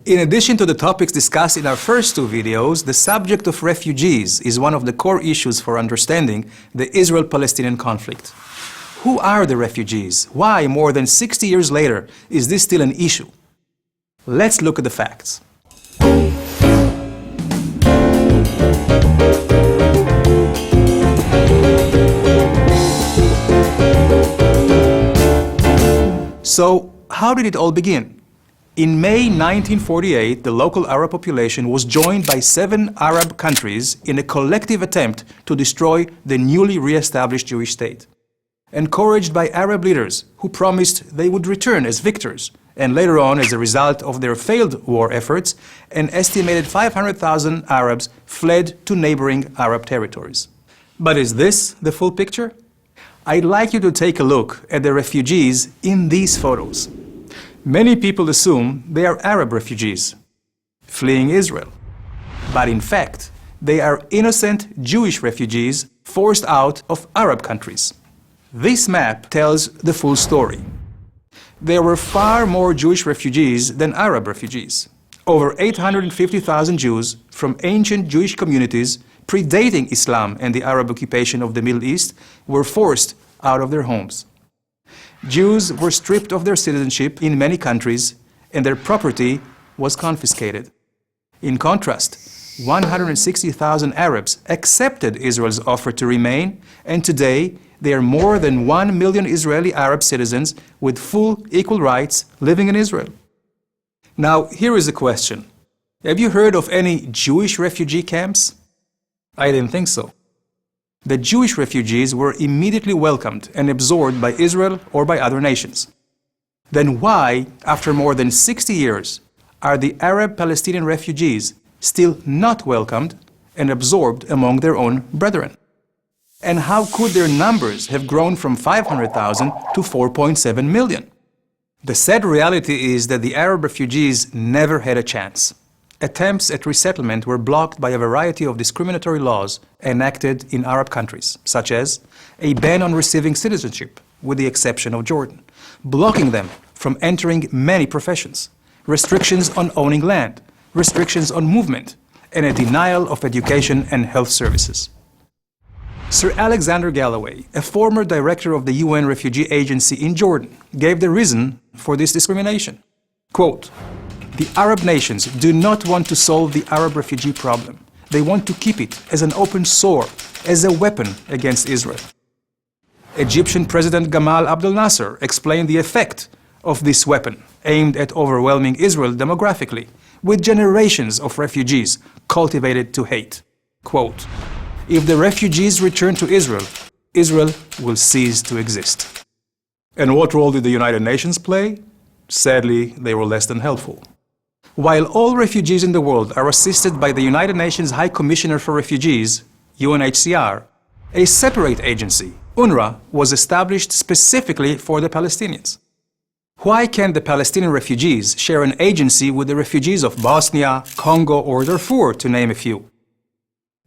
In addition to the topics discussed in our first two videos, the subject of refugees is one of the core issues for understanding the Israel-Palestinian conflict. Who are the refugees? Why, more than 60 years later, is this still an issue? Let's look at the facts. So, how did it all begin? In May 1948, the local Arab population was joined by 7 Arab countries in a collective attempt to destroy the newly re-established Jewish state. Encouraged by Arab leaders who promised they would return as victors, and later on, as a result of their failed war efforts, an estimated 500,000 Arabs fled to neighboring Arab territories. But is this the full picture? I'd like you to take a look at the refugees in these photos. Many people assume they are Arab refugees, fleeing Israel. But in fact, they are innocent Jewish refugees forced out of Arab countries. This map tells the full story. There were far more Jewish refugees than Arab refugees. Over 850,000 Jews from ancient Jewish communities predating Islam and the Arab occupation of the Middle East were forced out of their homes. Jews were stripped of their citizenship in many countries, and their property was confiscated. In contrast, 160,000 Arabs accepted Israel's offer to remain, and today there are more than 1 million Israeli Arab citizens with full equal rights living in Israel. Now, here is a question. Have you heard of any Jewish refugee camps? I didn't think so. The Jewish refugees were immediately welcomed and absorbed by Israel or by other nations. Then why, after more than 60 years, are the Arab Palestinian refugees still not welcomed and absorbed among their own brethren? And how could their numbers have grown from 500,000 to 4.7 million? The sad reality is that the Arab refugees never had a chance. Attempts at resettlement were blocked by a variety of discriminatory laws enacted in Arab countries, such as a ban on receiving citizenship, with the exception of Jordan, blocking them from entering many professions, restrictions on owning land, restrictions on movement, and a denial of education and health services. Sir Alexander Galloway, a former director of the UN Refugee Agency in Jordan, gave the reason for this discrimination. Quote, "The Arab nations do not want to solve the Arab refugee problem. They want to keep it as an open sore, as a weapon against Israel." Egyptian President Gamal Abdel Nasser explained the effect of this weapon, aimed at overwhelming Israel demographically, with generations of refugees cultivated to hate. Quote, "If the refugees return to Israel, Israel will cease to exist." And what role did the United Nations play? Sadly, they were less than helpful. While all refugees in the world are assisted by the United Nations High Commissioner for Refugees, UNHCR, a separate agency, UNRWA, was established specifically for the Palestinians. Why can't the Palestinian refugees share an agency with the refugees of Bosnia, Congo, or Darfur, to name a few?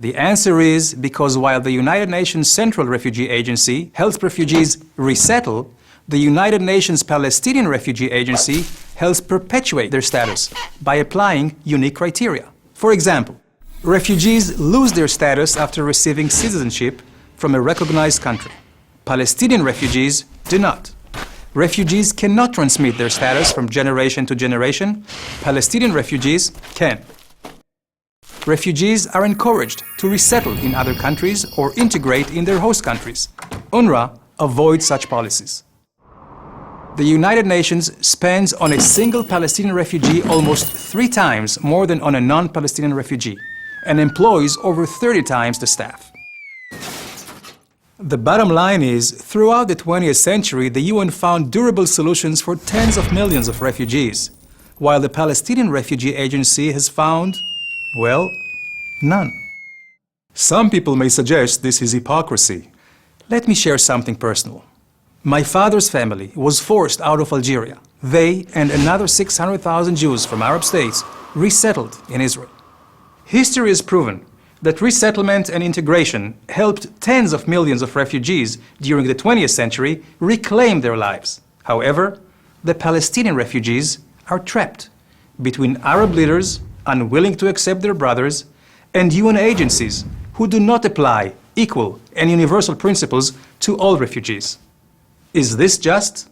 The answer is because while the United Nations Central Refugee Agency helps refugees resettle, the United Nations Palestinian Refugee Agency helps perpetuate their status by applying unique criteria. For example, refugees lose their status after receiving citizenship from a recognized country. Palestinian refugees do not. Refugees cannot transmit their status from generation to generation. Palestinian refugees can. Refugees are encouraged to resettle in other countries or integrate in their host countries. UNRWA avoids such policies. The United Nations spends on a single Palestinian refugee almost 3 times more than on a non-Palestinian refugee, and employs over 30 times the staff. The bottom line is, throughout the 20th century, the UN found durable solutions for tens of millions of refugees, while the Palestinian Refugee Agency has found, well, none. Some people may suggest this is hypocrisy. Let me share something personal. My father's family was forced out of Algeria. They and another 600,000 Jews from Arab states resettled in Israel. History has proven that resettlement and integration helped tens of millions of refugees during the 20th century reclaim their lives. However, the Palestinian refugees are trapped between Arab leaders unwilling to accept their brothers and UN agencies who do not apply equal and universal principles to all refugees. Is this just?